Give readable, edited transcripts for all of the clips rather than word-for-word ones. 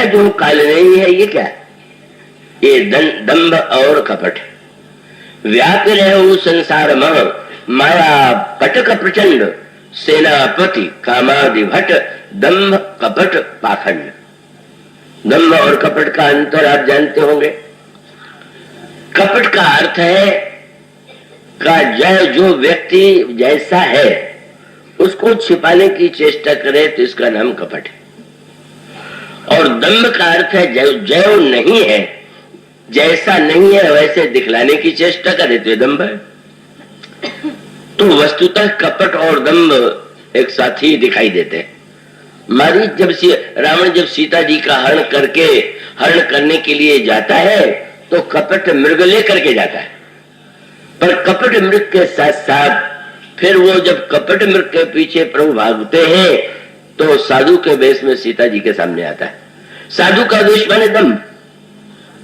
जो काल नहीं है, ये क्या है? ये दंभ और कपट। व्यापिरहु संसार मह माया पटक प्रचंड, सेनापति कामादि भट दंभ कपट पाखंड। दंभ और कपट का अंतर आप जानते होंगे। कपट का अर्थ है का जो व्यक्ति जैसा है उसको छिपाने की चेष्टा करे तो इसका नाम कपट है। और दंभ का अर्थ है जो नहीं है, जैसा नहीं है वैसे दिखलाने की चेष्टा करे तो दंभ है। तो वस्तुतः कपट और दंभ एक साथ ही दिखाई देते हैं। मारीच रावण जब सीता जी का हरण करने के लिए जाता है तो कपट मृग लेकर के जाता है, पर कपट मृग के साथ साथ फिर वो जब कपट मृग के पीछे प्रभु भागते हैं तो साधु के वेश में सीता जी के सामने आता है। साधु का वेश माने दंभ।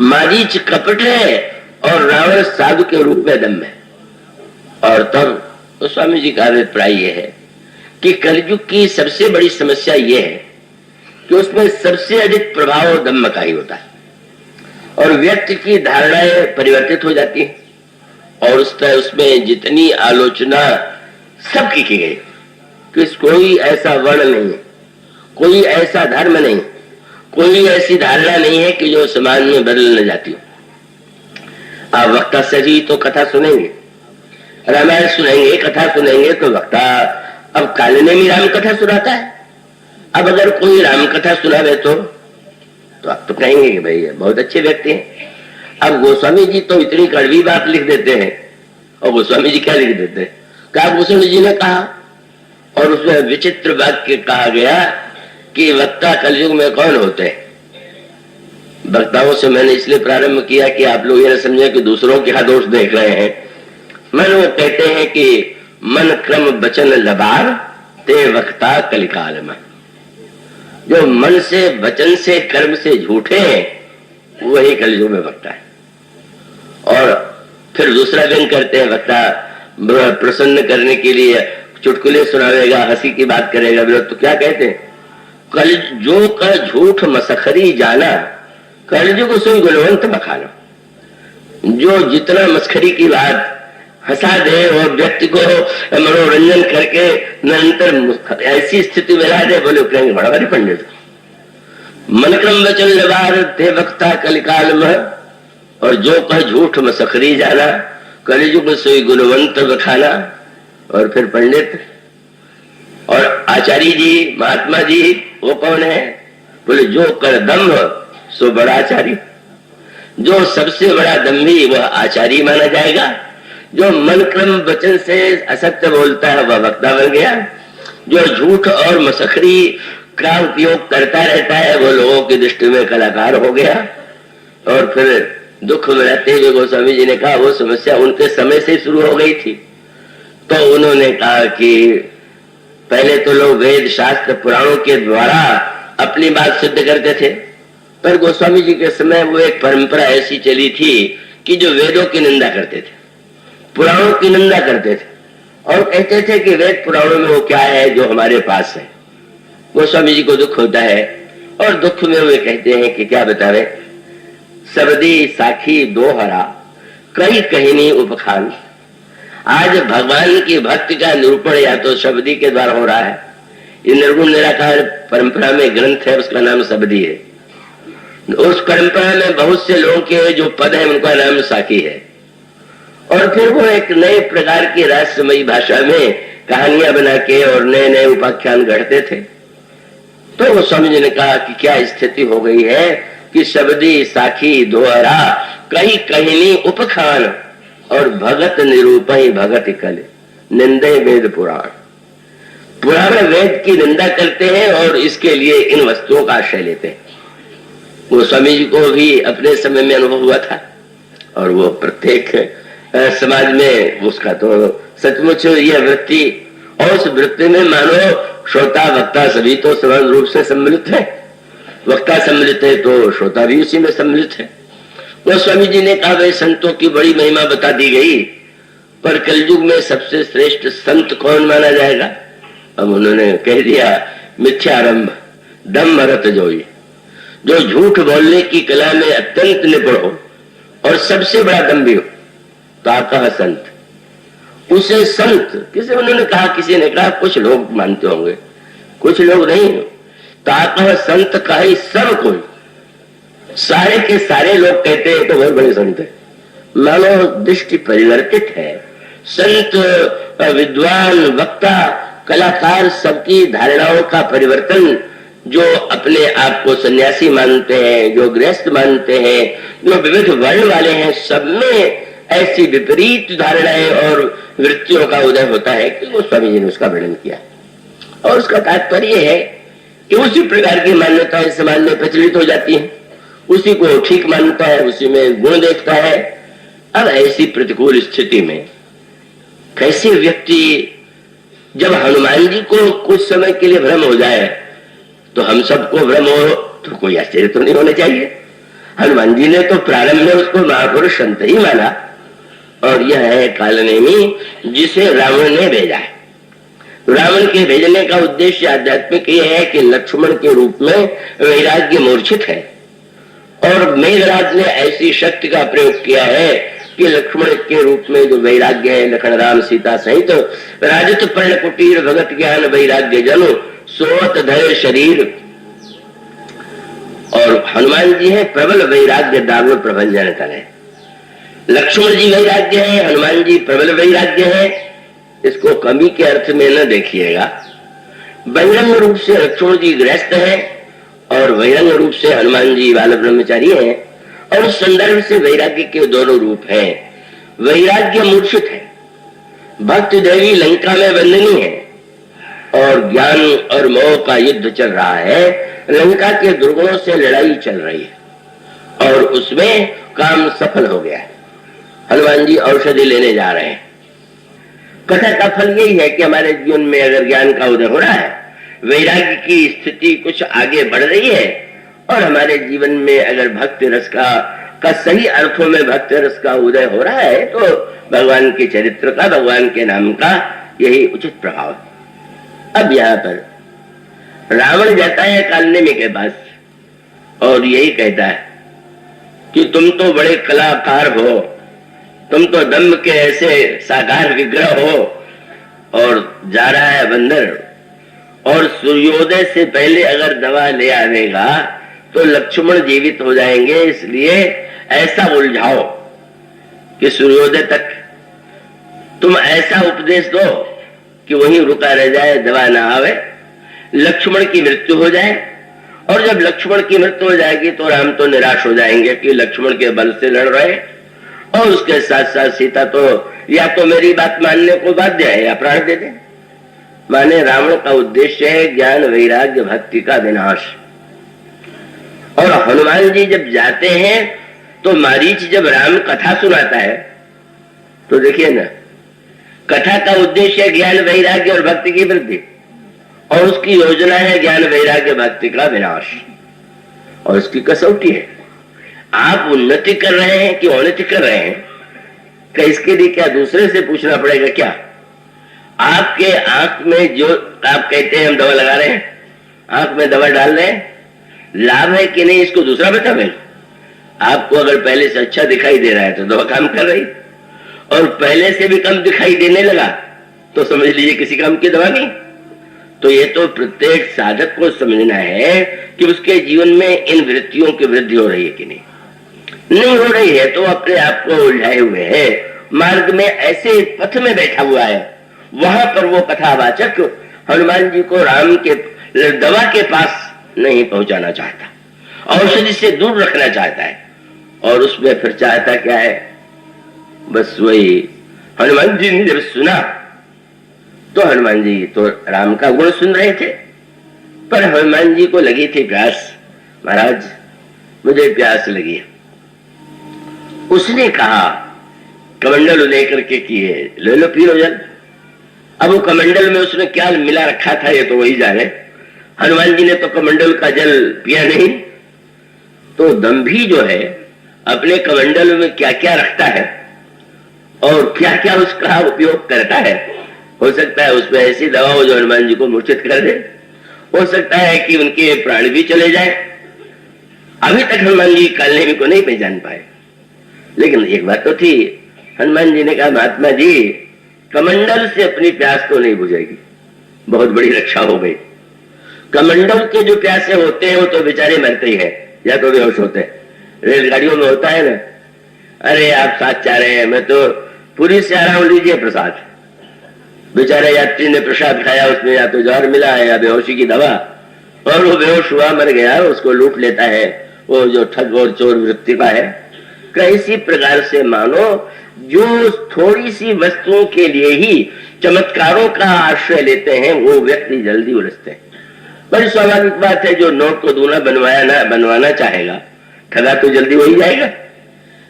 मारीच कपट है और रावण साधु के रूप में दंभ है। और तब तो स्वामी जी का अभिप्राय यह है कि कलयुग की सबसे बड़ी समस्या यह है कि उसमें सबसे अधिक प्रभाव दंभ का ही होता है और व्यक्ति की धारणाएं परिवर्तित हो जाती हैं और उसमें जितनी आलोचना सबकी की गई कि कोई ऐसा वर्ण नहीं है, कोई ऐसा धर्म नहीं, कोई ऐसी धारणा नहीं है कि जो समाज में बदल न जाती हो। आप वक्ता से ही तो कथा सुनेंगे, रामायण सुनेंगे, कथा सुनेंगे तो वक्ता अब कालिने में राम कथा सुनाता है। अब अगर कोई राम कथा सुनावे तो आप तो कहेंगे कि भाई बहुत अच्छे व्यक्ति हैं। अब गोस्वामी जी तो इतनी कड़वी बात लिख देते हैं और गोस्वामी जी क्या लिख देते हैं, क्या गोस्वामी जी ने कहा और उसमें विचित्र वाक्य कहा गया कि वक्ता कलयुग में कौन होते हैं। वक्ताओं से मैंने इसलिए प्रारंभ किया कि आप लोग ये समझे कि दूसरों के यहाँ दोष देख रहे हैं। मन वो कहते हैं कि मन क्रम वचन लबार ते वक्ता कलिकाल में। जो मन से वचन से कर्म से झूठे हैं वही कलयुग में वक्ता है। और फिर दूसरा व्यंग करते हैं, वक्ता प्रसन्न करने के लिए चुटकुले सुनावेगा, हंसी की बात करेगा। तो क्या कहते हैं, कल जो का झूठ मसखरी जाना कलयुग सुन गुणवंत बखाना। जो जितना मस्खरी की बात हंसा दे और व्यक्ति को मनोरंजन करके निरंतर ऐसी स्थिति में ला दे, बोले कहेंगे बड़ा भारी पंडित। मनक्रम वचन लबार ते वक्ता कलिकाल में, और जो कह झूठ मसखरी जाना कलयुग सोई गुणवंत बखाना। और फिर पंडित और आचार्य जी, महात्मा जी वो कौन है, बोले जो कर दम्भ सो बड़ा आचार्य। जो सबसे बड़ा दम्भी वह आचार्य माना जाएगा। जो मन क्रम वचन से असत्य बोलता है वह वक्ता बन गया। जो झूठ और मसखरी का उपयोग करता रहता है वो लोगों की दृष्टि में कलाकार हो गया। और फिर दुख में रहते हुए गोस्वामी जी ने कहा वो समस्या उनके समय से शुरू हो गई थी। तो उन्होंने कहा कि पहले तो लोग वेद शास्त्र पुराणों के द्वारा अपनी बात सिद्ध करते थे, पर गोस्वामी जी के समय वो एक परंपरा ऐसी चली थी कि जो वेदों की निंदा करते थे, पुराणों की निंदा करते थे और कहते थे कि वेद पुराणों में वो क्या है जो हमारे पास है। गोस्वामी जी को दुख होता है और दुख में वे कहते हैं कि क्या बतावे, सबदी साखी दोहरा कई कहनी उपखान। आज भगवान की भक्ति का निरूपण या तो शब्दी के द्वारा हो रहा है। ये निर्गुण निराकार परंपरा में ग्रंथ है, उसका नाम शब्दी है। उस परंपरा में बहुत से लोगों के जो पद है उनका नाम साखी है। और फिर वो एक नए प्रकार की रहस्यमयी भाषा में कहानियां बना के और नए नए उपाख्यान गढ़ते थे। तो वो स्वामी जी ने कहा कि क्या स्थिति हो गई है कि शब्दी साखी दोहरा कहीं कहनी उपखान और भगत निरूपई भगत कल निंदे वेद पुराण। पुराण वेद की निंदा करते हैं और इसके लिए इन वस्तुओं का आश्रय लेते हैं। वो स्वामी जी को भी अपने समय में अनुभव हुआ था और वो प्रत्येक समाज में उसका तो सचमुच यह वृत्ति, और उस वृत्ति में मानो श्रोता वक्ता सभी तो समान रूप से सम्मिलित है। वक्ता सम्मिलित है तो श्रोता भी उसी में सम्मिलित है। वो स्वामी जी ने कहा भाई संतों की बड़ी महिमा बता दी गई, पर कलयुग में सबसे श्रेष्ठ संत कौन माना जाएगा। अब उन्होंने कह दिया मिथ्यारंभ दम मरत जोई। जो झूठ बोलने की कला में अत्यंत निपुण हो और सबसे बड़ा दम्भी हो, ताकह संत, उसे संत किसे उन्होंने कहा, किसी ने कहा, कुछ लोग मानते होंगे, कुछ लोग नहीं। ताकह संत का ही सब कोई, सारे के सारे लोग कहते हैं तो बहुत बड़े संत है। मानो दृष्टि परिवर्तित है। संत, विद्वान, वक्ता, कलाकार, सबकी धारणाओं का परिवर्तन, जो अपने आप को सन्यासी मानते हैं, जो गृहस्थ मानते हैं, जो विविध वर्ण वाले हैं, सब में ऐसी विपरीत धारणाएं और वृत्तियों का उदय होता है कि वो स्वामी जी ने उसका वर्णन किया। और उसका तात्पर्य है कि उसी प्रकार की मान्यताएं समाज में प्रचलित हो जाती हैं, उसी को ठीक मानता है, उसी में गुण देखता है। अब ऐसी प्रतिकूल स्थिति में कैसे व्यक्ति, जब हनुमान जी को कुछ समय के लिए भ्रम हो जाए तो हम सबको भ्रम हो तो कोई आश्चर्य तो नहीं होना चाहिए। हनुमान जी ने तो प्रारंभ में उसको महापुरुष संत ही माना, और यह है कालनेमी जिसे रावण ने भेजा है। रावण के भेजने का उद्देश्य आध्यात्मिक यह है कि लक्ष्मण के रूप में वैराग्य मूर्छित है, और मेघराज ने ऐसी शक्ति का प्रयोग किया है कि लक्ष्मण के रूप में जो वैराग्य है, लखन राम सीता सहित राजत पर्ण कुटीर भगत ज्ञान वैराग्य जनो सोवत धय शरीर। और हनुमान जी है प्रबल वैराग्य दारुण प्रभंजन करे। लक्ष्मण जी वैराग्य है, हनुमान जी प्रबल वैराग्य है। इसको कमी के अर्थ में न देखिएगा। बहिरंग रूप से लक्ष्मण जी गृहस्थ है और बहिरंग रूप से हनुमान जी बाल ब्रह्मचारी हैं, और उस संदर्भ से वैराग्य के दोनों रूप हैं। वैराग्य मूर्छित है, भक्त देवी लंका में बंधनी है, और ज्ञान और मोह का युद्ध चल रहा है। लंका के दुर्गुणों से लड़ाई चल रही है, और उसमें काम सफल हो गया है। हनुमान जी औषधि लेने जा रहे हैं। कथा का फल यही है कि हमारे जीवन में अगर ज्ञान का उदय हो रहा है, वैराग्य की स्थिति कुछ आगे बढ़ रही है, और हमारे जीवन में अगर भक्ति रस का सही अर्थों में भक्ति रस का उदय हो रहा है, तो भगवान के चरित्र का, भगवान के नाम का यही उचित प्रभाव है। अब यहाँ पर रावण जाता है कालनेमी के पास और यही कहता है कि तुम तो बड़े कलाकार हो, तुम तो दम्भ के ऐसे साकार विग्रह हो। और जा रहा है बंदर, और सूर्योदय से पहले अगर दवा ले आवेगा तो लक्ष्मण जीवित हो जाएंगे, इसलिए ऐसा उलझाओ कि सूर्योदय तक तुम ऐसा उपदेश दो कि वहीं रुका रह जाए, दवा ना आवे, लक्ष्मण की मृत्यु हो जाए। और जब लक्ष्मण की मृत्यु हो जाएगी तो राम तो निराश हो जाएंगे कि लक्ष्मण के बल से लड़ रहे, और उसके साथ साथ सीता तो या तो मेरी बात मानने को बाध्य है या प्राण दे दे। माने रावण का उद्देश्य है ज्ञान वैराग्य भक्ति का विनाश। और हनुमान जी जब जाते हैं तो मारीच जब राम कथा सुनाता है तो देखिए ना, कथा का उद्देश्य है ज्ञान वैराग्य और भक्ति की वृद्धि, और उसकी योजना है ज्ञान वैराग्य भक्ति का विनाश। और उसकी कसौटी है, आप उन्नति कर रहे हैं कि अवनति कर रहे हैं, क्या इसके लिए क्या दूसरे से पूछना पड़ेगा क्या? आपके आंख में जो आप कहते हैं हम दवा लगा रहे हैं, आंख में दवा डाल रहे हैं, लाभ है कि नहीं इसको दूसरा बतावे। आपको अगर पहले से अच्छा दिखाई दे रहा है तो दवा काम कर रही, और पहले से भी कम दिखाई देने लगा तो समझ लीजिए किसी काम की दवा नहीं। तो ये तो प्रत्येक साधक को समझना है कि उसके जीवन में इन वृत्तियों की वृद्धि हो रही है कि नहीं हो रही है तो अपने आप को उलझाए हुए है, मार्ग में ऐसे पथ में बैठा हुआ है। वहां पर वो कथावाचक हनुमान जी को राम के दवा के पास नहीं पहुंचाना चाहता, औषधि से दूर रखना चाहता है। और उसमें फिर चाहता क्या है, बस वही हनुमान जी ने जब सुना तो हनुमान जी तो राम का गुण सुन रहे थे, पर हनुमान जी को लगी थी प्यास। महाराज मुझे प्यास लगी। उसने कहा कमंडल लेकर के किए, ले लो पी लो जल। अब वो कमंडल में उसने क्या मिला रखा था ये तो वही जाने। हनुमान जी ने तो कमंडल का जल पिया नहीं। तो दंभी जो है अपने कमंडल में क्या क्या रखता है और क्या क्या उसका उपयोग करता है। हो सकता है उसमें ऐसी दवा हो जो हनुमान जी को मूर्छित कर दे, हो सकता है कि उनके प्राण भी चले जाए, अभी तक हनुमान जी कालनेमी को नहीं पहचान पाए। लेकिन एक बात तो थी, हनुमान जी ने कहा महात्मा जी कमंडल से अपनी प्यास तो नहीं बुझेगी, बहुत बड़ी रक्षा हो गई। कमंडल के जो प्यासे होते हैं वो तो बेचारे मरते ही है या तो बेहोश होते हैं। रेलगाड़ियों में होता है ना, अरे आप साथ जा रहे हैं, मैं तो पूरी से आ रहा हूं, लीजिए प्रसाद। बेचारे यात्री ने प्रसाद खाया, उसमें या तो जहर मिला है या बेहोशी की दवा, और वो बेहोश हुआ, मर गया, उसको लूट लेता है वो जो ठग और चोर वृत्ति का है। कैसी प्रकार से मानो जो थोड़ी सी वस्तुओं के लिए ही चमत्कारों का आश्रय लेते हैं वो व्यक्ति जल्दी उलझते हैं। बड़ी स्वाभाविक बात है, जो नोट को दूना बनवाना चाहेगा ठगा तो जल्दी हो ही जाएगा।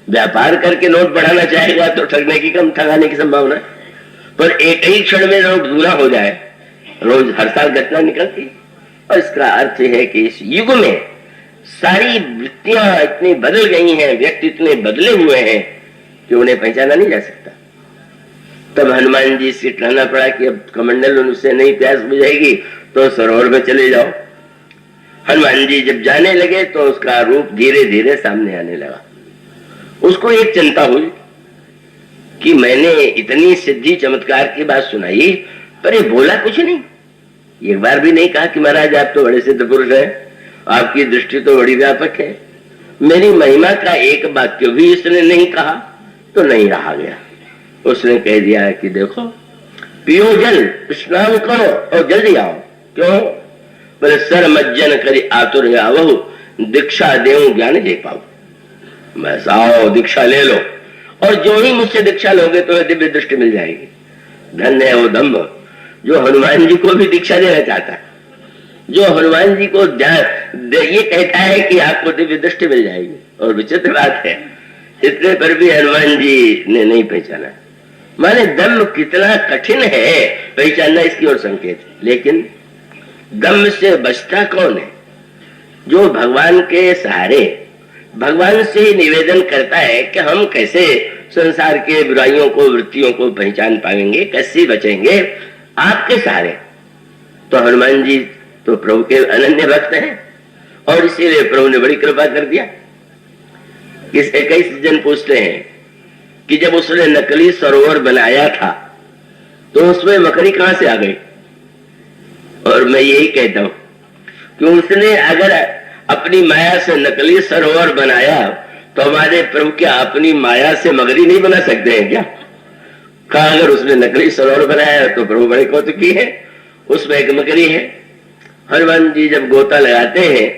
व्यापार करके नोट बढ़ाना चाहेगा तो ठगने की कम, ठगाने की संभावना। पर एक ही क्षण में नोट दूना हो जाए, रोज हर साल घटना निकलती। और इसका अर्थ है कि इस युग में सारी वृत्तियां इतनी बदल गई हैं, व्यक्ति इतने बदले हुए हैं कि उन्हें पहचाना नहीं जा सकता। तब हनुमान जी से कहना पड़ा कि अब कमंडल उनसे नहीं प्यास बुझाएगी तो सरोवर में चले जाओ। हनुमान जी जब जाने लगे तो उसका रूप धीरे धीरे सामने आने लगा। उसको एक चिंता हुई कि मैंने इतनी सिद्धि चमत्कार की बात सुनाई, पर ये बोला कुछ नहीं, एक बार भी नहीं कहा कि महाराज आप तो बड़े सिद्ध पुरुष हैं, आपकी दृष्टि तो बड़ी व्यापक है। मेरी महिमा का एक वाक्य भी इसने नहीं कहा तो नहीं रहा गया। उसने कह दिया कि देखो पियो जल, स्नान करो और जल्दी आओ। क्यों? बोले सर मज्जन करी आतुर आवहु, दीक्षा देऊं ज्ञान दे पाओ। बस आओ दीक्षा ले लो, और जो ही मुझसे दीक्षा लोगे तो दिव्य दृष्टि मिल जाएगी। धन्य है वो दम्भ जो हनुमान जी को भी दीक्षा देना चाहता है, जो हनुमान जी को ये कहता है कि आपको दिव्य दृष्टि मिल जाएगी। और विचित्र बात है, इतने पर भी हनुमान जी ने नहीं पहचाना। माने दम्भ कितना कठिन है पहचानना, इसकी ओर संकेत। लेकिन दम्भ से बचता कौन है? जो भगवान के सहारे भगवान से ही निवेदन करता है कि हम कैसे संसार के बुराइयों को, वृत्तियों को पहचान पाएंगे, कैसे बचेंगे आपके सहारे। तो हनुमान जी तो प्रभु के अनन्य भक्त हैं, और इसीलिए प्रभु ने बड़ी कृपा कर दिया। कई जन पूछते हैं कि जब उसने नकली सरोवर बनाया था तो उसमें मकड़ी कहां से आ गई? और मैं यही कहता हूं कि उसने अगर अपनी माया से नकली सरोवर बनाया तो हमारे प्रभु क्या अपनी माया से मगरी नहीं बना सकते हैं क्या? कहा अगर उसने नकली सरोवर बनाया तो प्रभु बड़े कौतुकी है, उसमें एक मकड़ी है। हनुमान जी जब गोता लगाते हैं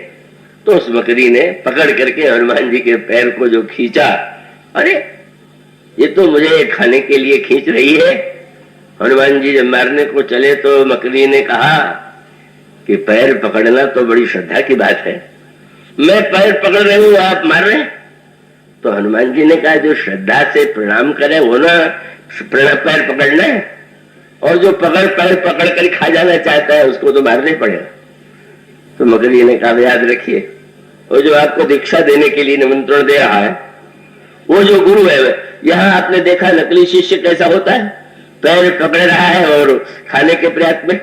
तो उस मकड़ी ने पकड़ करके हनुमान जी के पैर को जो खींचा, अरे ये तो मुझे खाने के लिए खींच रही है। हनुमान जी जब मारने को चले तो मकड़ी ने कहा कि पैर पकड़ना तो बड़ी श्रद्धा की बात है, मैं पैर पकड़ रही हूं, आप मार रहे हैं। तो हनुमान जी ने कहा जो श्रद्धा से प्रणाम करे वो ना पैर पकड़ना है, और जो पैर पकड़ कर खा जाना चाहता है उसको तो मारना ही पड़ेगा। तो मकड़ी ने कहा याद रखिए, वो जो आपको दीक्षा देने के लिए निमंत्रण दे रहा है वो जो गुरु है, यहाँ आपने देखा नकली शिष्य कैसा होता है, पैर पकड़ रहा है और खाने के प्रयास में,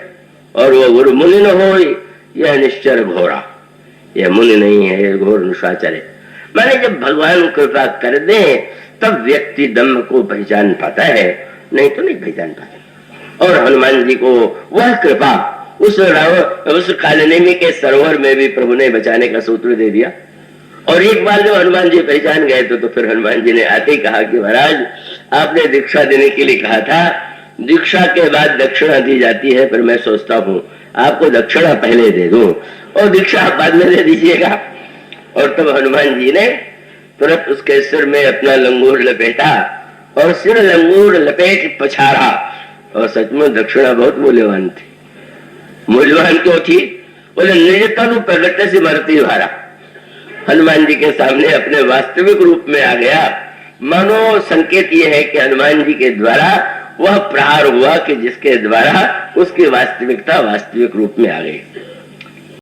और वो गुरु मुनि न हो यह निश्चर घोड़ा, यह मुनि नहीं है, यह घोर निशाचर है। माने जब भगवान कृपा कर दे तब व्यक्ति दम्भ को पहचान पाता है, नहीं तो नहीं पहचान पाता। और हनुमान जी को वह कृपा उस कालनेमी के सरोवर में भी प्रभु ने बचाने का सूत्र दे दिया। और एक बार जब हनुमान जी पहचान गए तो फिर हनुमान जी ने आते ही कहा कि महाराज आपने दीक्षा देने के लिए कहा था, दीक्षा के बाद दक्षिणा दी जाती है, पर मैं सोचता हूँ आपको दक्षिणा पहले दे दूं और दीक्षा बाद में दे दीजिएगा। और तब हनुमान जी ने तुरंत उसके सिर में अपना लंगूर लपेटा और सिर लंगूर लपेट पछाड़ा। और सचमुच दक्षिणा बहुत मूल्यवान थी। मूल्यवान क्यों थी? बोले निजतनु प्रगट से मरती भारा। हनुमान जी के सामने अपने वास्तविक रूप में आ गया। मानो संकेत यह है कि हनुमान जी के द्वारा वह प्रहार हुआ कि जिसके द्वारा उसकी वास्तविकता वास्तविक रूप में आ गई।